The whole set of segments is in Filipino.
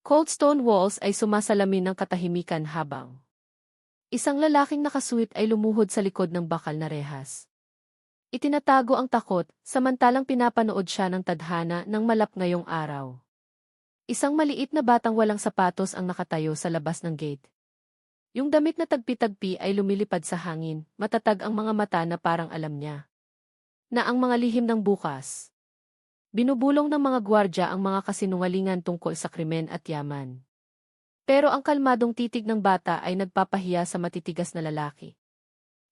Cold stone walls ay sumasalamin ng katahimikan habang isang lalaking nakasuit ay lumuhod sa likod ng bakal na rehas. Itinatago ang takot, samantalang pinapanood siya ng tadhana ng malap ngayong araw. Isang maliit na batang walang sapatos ang nakatayo sa labas ng gate. Yung damit na tagpi-tagpi ay lumilipad sa hangin, matatag ang mga mata na parang alam niya na ang mga lihim ng bukas. Binubulong ng mga gwardya ang mga kasinungalingan tungkol sa krimen at yaman. Pero ang kalmadong titig ng bata ay nagpapahiya sa matitigas na lalaki.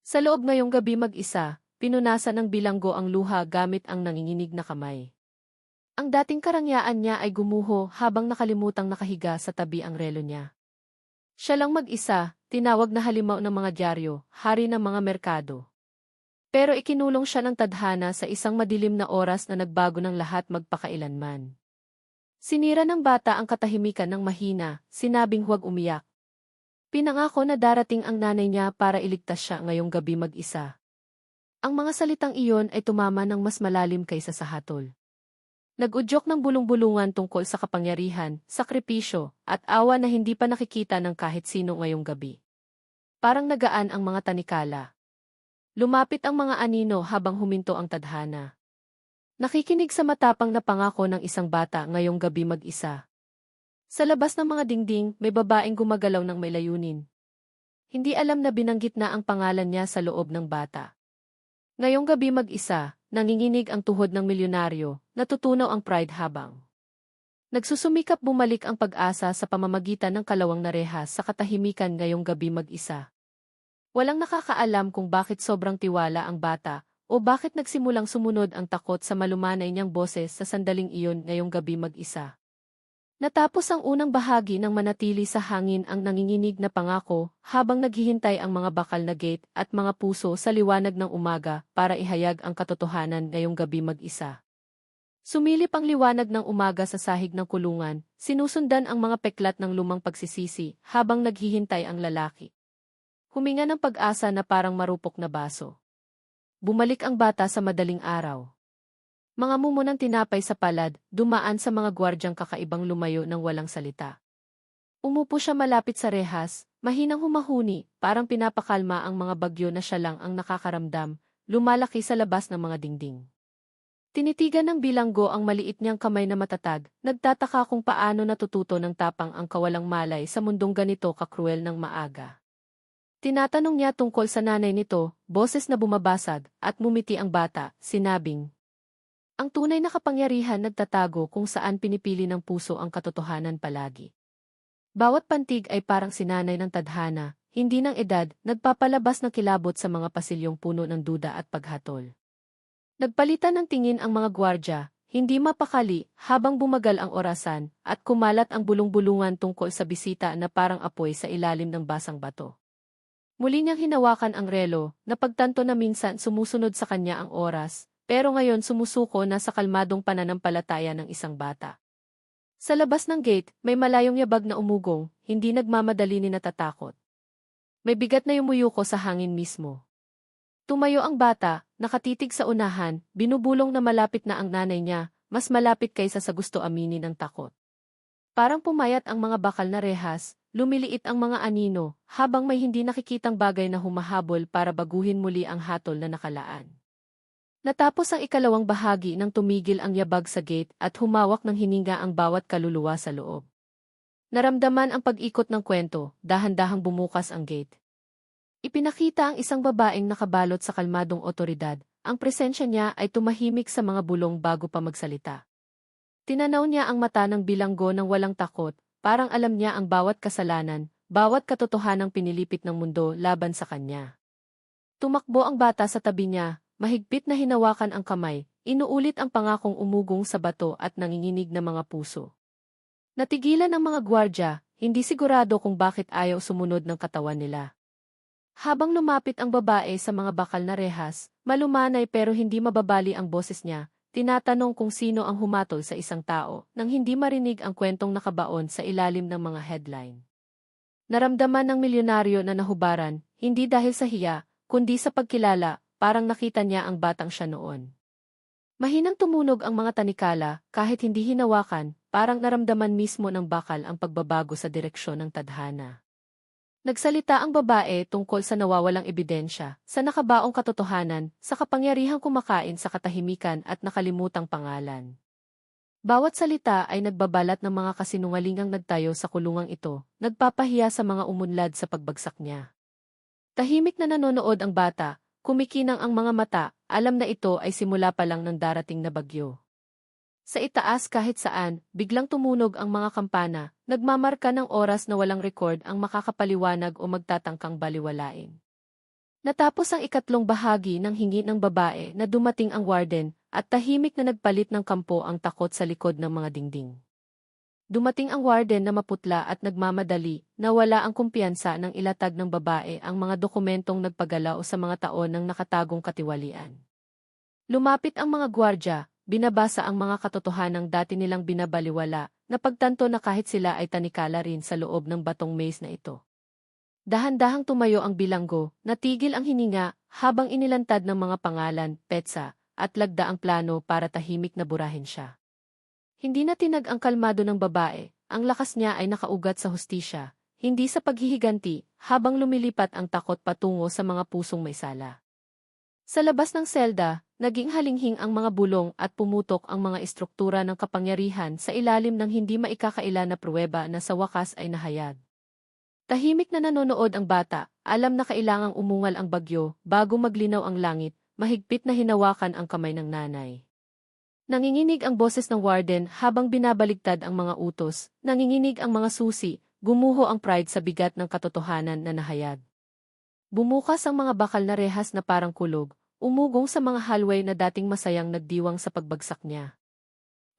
Sa loob ngayong gabi mag-isa, pinunasan ng bilanggo ang luha gamit ang nanginginig na kamay. Ang dating karangyaan niya ay gumuho habang nakalimutang nakahiga sa tabi ang relo niya. Siya lang mag-isa, tinawag na halimaw ng mga dyaryo, hari ng mga merkado. Pero ikinulong siya ng tadhana sa isang madilim na oras na nagbago ng lahat magpakailanman. Sinira ng bata ang katahimikan ng mahina, sinabing huwag umiyak. Pinangako na darating ang nanay niya para iligtas siya ngayong gabi mag-isa. Ang mga salitang iyon ay tumama ng mas malalim kaysa sa hatol. Nag-udyok ng bulong-bulungan tungkol sa kapangyarihan, sakripisyo, at awa na hindi pa nakikita ng kahit sino ngayong gabi. Parang nagaan ang mga tanikala. Lumapit ang mga anino habang huminto ang tadhana. Nakikinig sa matapang na pangako ng isang bata ngayong gabi mag-isa. Sa labas ng mga dingding, may babaeng gumagalaw ng may layunin. Hindi alam na binanggit na ang pangalan niya sa loob ng bata. Ngayong gabi mag-isa, nanginginig ang tuhod ng milyonaryo, natutunaw ang pride habang nagsusumikap bumalik ang pag-asa sa pamamagitan ng kalawang na rehas sa katahimikan ngayong gabi mag-isa. Walang nakakaalam kung bakit sobrang tiwala ang bata o bakit nagsimulang sumunod ang takot sa malumanay niyang boses sa sandaling iyon ngayong gabi mag-isa. Natapos ang unang bahagi ng manatili sa hangin ang nanginginig na pangako habang naghihintay ang mga bakal na gate at mga puso sa liwanag ng umaga para ihayag ang katotohanan ngayong gabi mag-isa. Sumilip ang liwanag ng umaga sa sahig ng kulungan, sinusundan ang mga peklat ng lumang pagsisisi habang naghihintay ang lalaki. Huminga ng pag-asa na parang marupok na baso. Bumalik ang bata sa madaling araw. Mga mumunang tinapay sa palad, dumaan sa mga gwardyang kakaibang lumayo ng walang salita. Umupo siya malapit sa rehas, mahinang humahuni, parang pinapakalma ang mga bagyo na siya lang ang nakakaramdam, lumalaki sa labas ng mga dingding. Tinitigan ng bilanggo ang maliit niyang kamay na matatag, nagtataka kung paano natututo ng tapang ang kawalang malay sa mundong ganito kakruel ng maaga. Tinatanong niya tungkol sa nanay nito, boses na bumabasag, at mumiti ang bata, sinabing, ang tunay na kapangyarihan nagtatago kung saan pinipili ng puso ang katotohanan palagi. Bawat pantig ay parang sinanay ng tadhana, hindi ng edad, nagpapalabas ng kilabot sa mga pasilyong puno ng duda at paghatol. Nagpalitan ng tingin ang mga gwardya, hindi mapakali, habang bumagal ang orasan, at kumalat ang bulong-bulungan tungkol sa bisita na parang apoy sa ilalim ng basang bato. Muli niyang hinawakan ang relo, napagtanto na minsan sumusunod sa kanya ang oras, pero ngayon sumusuko na sa kalmadong pananampalataya ng isang bata. Sa labas ng gate, may malayong yabag na umugong, hindi nagmamadali ni natatakot. May bigat na yumuyuko sa hangin mismo. Tumayo ang bata, nakatitig sa unahan, binubulong na malapit na ang nanay niya, mas malapit kaysa sa gusto aminin ng takot. Parang pumayat ang mga bakal na rehas, lumiliit ang mga anino, habang may hindi nakikitang bagay na humahabol para baguhin muli ang hatol na nakalaan. Natapos ang ikalawang bahagi nang tumigil ang yabag sa gate at humawak ng hininga ang bawat kaluluwa sa loob. Naramdaman ang pag-ikot ng kwento, dahan-dahang bumukas ang gate. Ipinakita ang isang babaeng nakabalot sa kalmadong otoridad, ang presensya niya ay tumahimik sa mga bulong bago pa magsalita. Tinanaw niya ang mata ng bilanggo ng walang takot, parang alam niya ang bawat kasalanan, bawat katotohanang pinilipit ng mundo laban sa kanya. Tumakbo ang bata sa tabi niya, mahigpit na hinawakan ang kamay, inuulit ang pangakong umugong sa bato at nanginginig na mga puso. Natigilan ang mga gwardya, hindi sigurado kung bakit ayaw sumunod ng katawan nila. Habang lumapit ang babae sa mga bakal na rehas, malumanay pero hindi mababali ang boses niya, tinatanong kung sino ang humatol sa isang tao nang hindi marinig ang kwentong nakabaon sa ilalim ng mga headline. Naramdaman ng milyonaryo na nahubaran, hindi dahil sa hiya, kundi sa pagkilala, parang nakita niya ang batang siya noon. Mahinang tumunog ang mga tanikala, kahit hindi hinawakan, parang naramdaman mismo ng bakal ang pagbabago sa direksyon ng tadhana. Nagsalita ang babae tungkol sa nawawalang ebidensya, sa nakabaong katotohanan, sa kapangyarihang kumakain sa katahimikan at nakalimutang pangalan. Bawat salita ay nagbabalat ng mga kasinungalingang nagtayo sa kulungang ito, nagpapahiya sa mga umunlad sa pagbagsak niya. Tahimik na nanonood ang bata, kumikinang ang mga mata, alam na ito ay simula pa lang ng darating na bagyo. Sa itaas kahit saan, biglang tumunog ang mga kampana, nagmamarka ng oras na walang record ang makakapaliwanag o magtatangkang baliwalain. Natapos ang ikatlong bahagi ng hingi ng babae na dumating ang warden, at tahimik na nagpalit ng kampo ang takot sa likod ng mga dingding. Dumating ang warden na maputla at nagmamadali, na wala ang kumpiyansa ng ilatag ng babae ang mga dokumentong nagpagalaw sa mga taon ng nakatagong katiwalian. Lumapit ang mga gwardya, binabasa ang mga katotohanang dati nilang binabaliwala, na pagtanto na kahit sila ay tanikala rin sa loob ng batong maze na ito. Dahan-dahang tumayo ang bilanggo, natigil ang hininga, habang inilantad ng mga pangalan, petsa, at lagda ang plano para tahimik na burahin siya. Hindi na tinag ang kalmado ng babae, ang lakas niya ay nakaugat sa hustisya, hindi sa paghihiganti, habang lumilipat ang takot patungo sa mga pusong may sala. Sa labas ng selda, naging halinghing ang mga bulong at pumutok ang mga istruktura ng kapangyarihan sa ilalim ng hindi maikakaila na pruweba na sa wakas ay nahayag. Tahimik na nanonood ang bata, alam na kailangang umungal ang bagyo bago maglinaw ang langit, mahigpit na hinawakan ang kamay ng nanay. Nanginginig ang boses ng warden habang binabaligtad ang mga utos, nanginginig ang mga susi, gumuho ang pride sa bigat ng katotohanan na nahayag. Bumukas ang mga bakal na rehas na parang kulog, umugong sa mga hallway na dating masayang nagdiwang sa pagbagsak niya.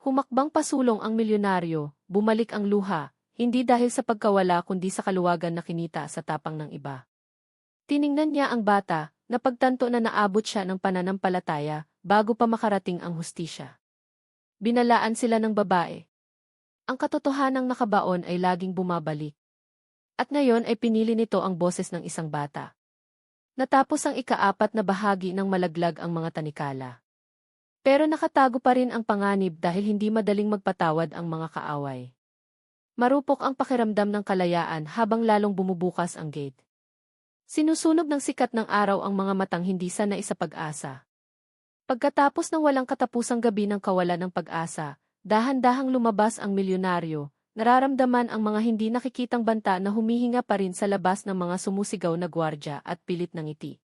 Humakbang pasulong ang milyonaryo, bumalik ang luha, hindi dahil sa pagkawala kundi sa kaluwagan na kinita sa tapang ng iba. Tiningnan niya ang bata, napagtanto na naabot siya ng pananampalataya, bago pa makarating ang hustisya. Binalaan sila ng babae. Ang katotohanang nakabaon ay laging bumabalik. At ngayon ay pinili nito ang boses ng isang bata. Natapos ang ika-4 na bahagi ng malaglag ang mga tanikala. Pero nakatago pa rin ang panganib dahil hindi madaling magpatawad ang mga kaaway. Marupok ang pakiramdam ng kalayaan habang lalong bumubukas ang gate. Sinusunog ng sikat ng araw ang mga matang hindi sanay sa pag-asa. Pagkatapos ng walang katapusang gabi ng kawalan ng pag-asa, dahan-dahang lumabas ang milyonaryo, nararamdaman ang mga hindi nakikitang banta na humihinga pa rin sa labas ng mga sumusigaw na gwardya at pilit ng ngiti.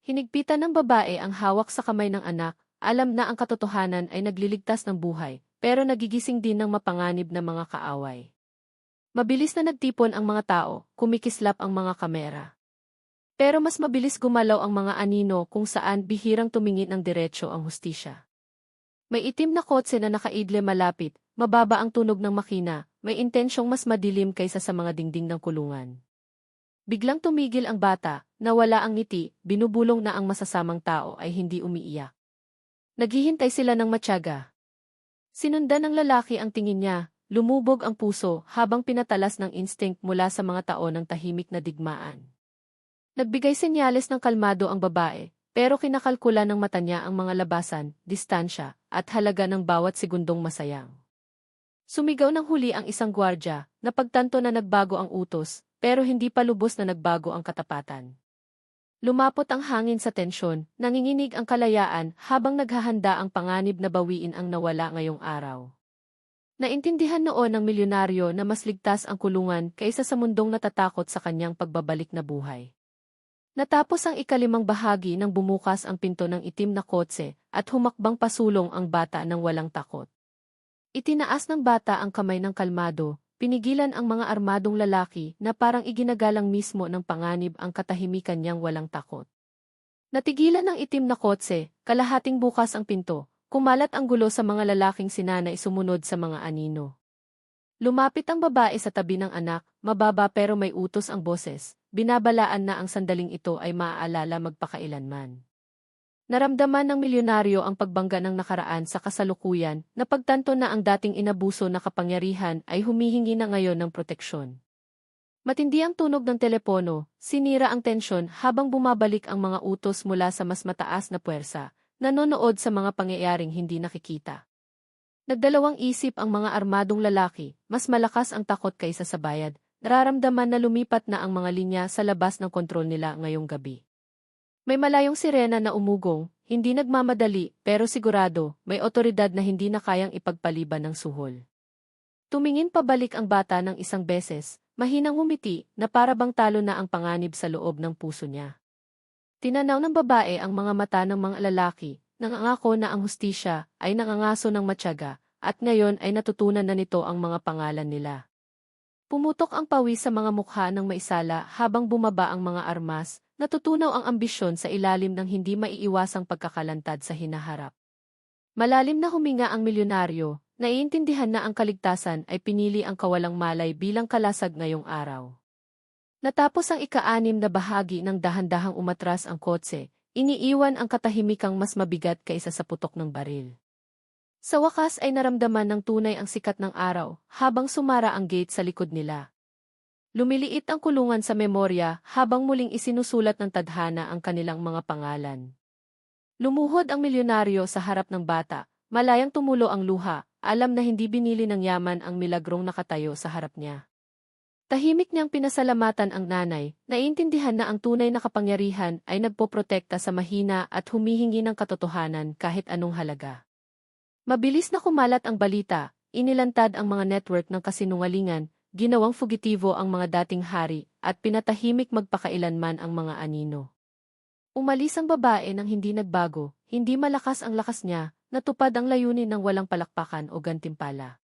Hinigpitan ng babae ang hawak sa kamay ng anak, alam na ang katotohanan ay nagliligtas ng buhay, pero nagigising din ng mapanganib na mga kaaway. Mabilis na nagtipon ang mga tao, kumikislap ang mga kamera. Pero mas mabilis gumalaw ang mga anino kung saan bihirang tumingin ng diretso ang hustisya. May itim na kotse na nakaidle malapit, mababa ang tunog ng makina, may intensyong mas madilim kaysa sa mga dingding ng kulungan. Biglang tumigil ang bata, nawala ang ngiti, binubulong na ang masasamang tao ay hindi umiiyak. Naghihintay sila ng matyaga. Sinundan ng lalaki ang tingin niya, lumubog ang puso habang pinatalas ng instinct mula sa mga taon ng tahimik na digmaan. Nagbigay senyales ng kalmado ang babae, pero kinakalkula ng mata niya ang mga labasan, distansya, at halaga ng bawat segundong masayang. Sumigaw ng huli ang isang gwardya, napagtanto na nagbago ang utos, pero hindi pa lubos na nagbago ang katapatan. Lumapot ang hangin sa tensyon, nanginginig ang kalayaan habang naghahanda ang panganib na bawiin ang nawala ngayong araw. Naintindihan noon ng milyonaryo na mas ligtas ang kulungan kaysa sa mundong natatakot sa kanyang pagbabalik na buhay. Natapos ang ika-5 bahagi nang bumukas ang pinto ng itim na kotse at humakbang pasulong ang bata ng walang takot. Itinaas ng bata ang kamay ng kalmado, pinigilan ang mga armadong lalaki na parang iginagalang mismo ng panganib ang katahimikan niyang walang takot. Natigilan ng itim na kotse, kalahating bukas ang pinto, kumalat ang gulo sa mga lalaking sinanay sumunod sa mga anino. Lumapit ang babae sa tabi ng anak, mababa pero may utos ang boses, binabalaan na ang sandaling ito ay maaalala magpakailanman. Naramdaman ng milyonaryo ang pagbangga ng nakaraan sa kasalukuyan, na pagtanto na ang dating inabuso na kapangyarihan ay humihingi na ngayon ng proteksyon. Matindi ang tunog ng telepono, sinira ang tensyon habang bumabalik ang mga utos mula sa mas mataas na puwersa, nanonood sa mga pangyayaring hindi nakikita. Nagdalawang isip ang mga armadong lalaki, mas malakas ang takot kaysa sa bayad, nararamdaman na lumipat na ang mga linya sa labas ng kontrol nila ngayong gabi. May malayong sirena na umugong, hindi nagmamadali pero sigurado, may otoridad na hindi na kayang ipagpaliban ng suhol. Tumingin pabalik ang bata ng isang beses, mahinang ngumiti na para bang talo na ang panganib sa loob ng puso niya. Tinanaw ng babae ang mga mata ng mga lalaki, nangangako na ang hustisya ay nangangaso ng matyaga, at ngayon ay natutunan na nito ang mga pangalan nila. Pumutok ang pawis sa mga mukha ng maisala habang bumaba ang mga armas, natutunaw ang ambisyon sa ilalim ng hindi maiiwasang pagkakalantad sa hinaharap. Malalim na huminga ang milyonaryo, naiintindihan na ang kaligtasan ay pinili ang kawalang malay bilang kalasag ngayong araw. Natapos ang ika-6 na bahagi ng dahan-dahang umatras ang kotse, iniiwan ang katahimikang mas mabigat kaysa sa putok ng baril. Sa wakas ay naramdaman ng tunay ang sikat ng araw, habang sumara ang gate sa likod nila. Lumiliit ang kulungan sa memorya habang muling isinusulat ng tadhana ang kanilang mga pangalan. Lumuhod ang milyonaryo sa harap ng bata, malayang tumulo ang luha, alam na hindi binili ng yaman ang milagrong nakatayo sa harap niya. Tahimik niyang pinasalamatan ang nanay, naiintindihan na ang tunay na kapangyarihan ay nagpoprotekta sa mahina at humihingi ng katotohanan kahit anong halaga. Mabilis na kumalat ang balita, inilantad ang mga network ng kasinungalingan, ginawang fugitibo ang mga dating hari, at pinatahimik magpakailanman ang mga anino. Umalis ang babae nang hindi nagbago, hindi malakas ang lakas niya, natupad ang layunin ng walang palakpakan o gantimpala.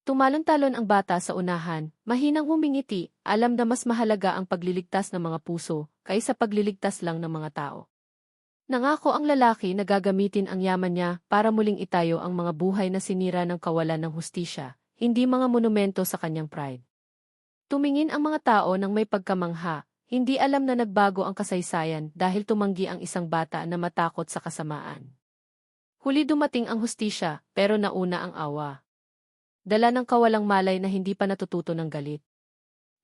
Tumalon-talon ang bata sa unahan, mahinang humingiti, alam na mas mahalaga ang pagliligtas ng mga puso, kaysa pagliligtas lang ng mga tao. Nangako ang lalaki na gagamitin ang yaman niya para muling itayo ang mga buhay na sinira ng kawalan ng hustisya, hindi mga monumento sa kanyang pride. Tumingin ang mga tao nang may pagkamangha, hindi alam na nagbago ang kasaysayan dahil tumanggi ang isang bata na matakot sa kasamaan. Huli dumating ang hustisya, pero nauna ang awa. Dala ng kawalang malay na hindi pa natututo ng galit.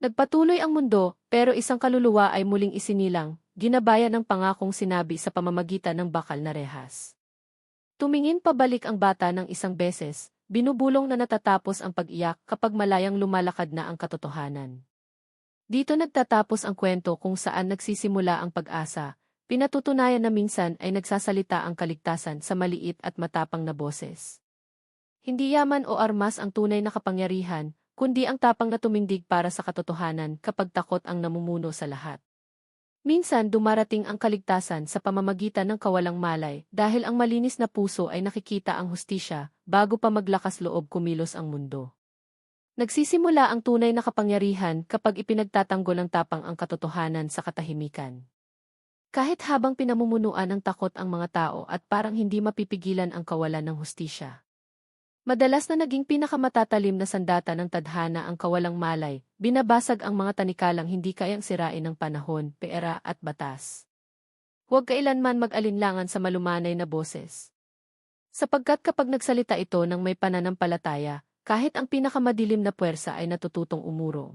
Nagpatuloy ang mundo, pero isang kaluluwa ay muling isinilang, ginabayan ng pangakong sinabi sa pamamagitan ng bakal na rehas. Tumingin pabalik ang bata ng isang beses, binubulong na natatapos ang pag-iyak kapag malayang lumalakad na ang katotohanan. Dito nagtatapos ang kwento kung saan nagsisimula ang pag-asa, pinatutunayan na minsan ay nagsasalita ang kaligtasan sa maliit at matapang na boses. Hindi yaman o armas ang tunay na kapangyarihan, kundi ang tapang na tumindig para sa katotohanan kapag takot ang namumuno sa lahat. Minsan dumarating ang kaligtasan sa pamamagitan ng kawalang malay dahil ang malinis na puso ay nakikita ang hustisya bago pa maglakas loob kumilos ang mundo. Nagsisimula ang tunay na kapangyarihan kapag ipinagtatanggol ng tapang ang katotohanan sa katahimikan. Kahit habang pinamumunuan ng takot ang mga tao at parang hindi mapipigilan ang kawalan ng hustisya. Madalas na naging pinakamatatalim na sandata ng tadhana ang kawalang malay, binabasag ang mga tanikalang hindi kayang sirain ng panahon, pera at batas. Huwag kailanman mag-alinlangan sa malumanay na boses. Sapagkat kapag nagsalita ito ng may pananampalataya, kahit ang pinakamadilim na puwersa ay natututong umurong.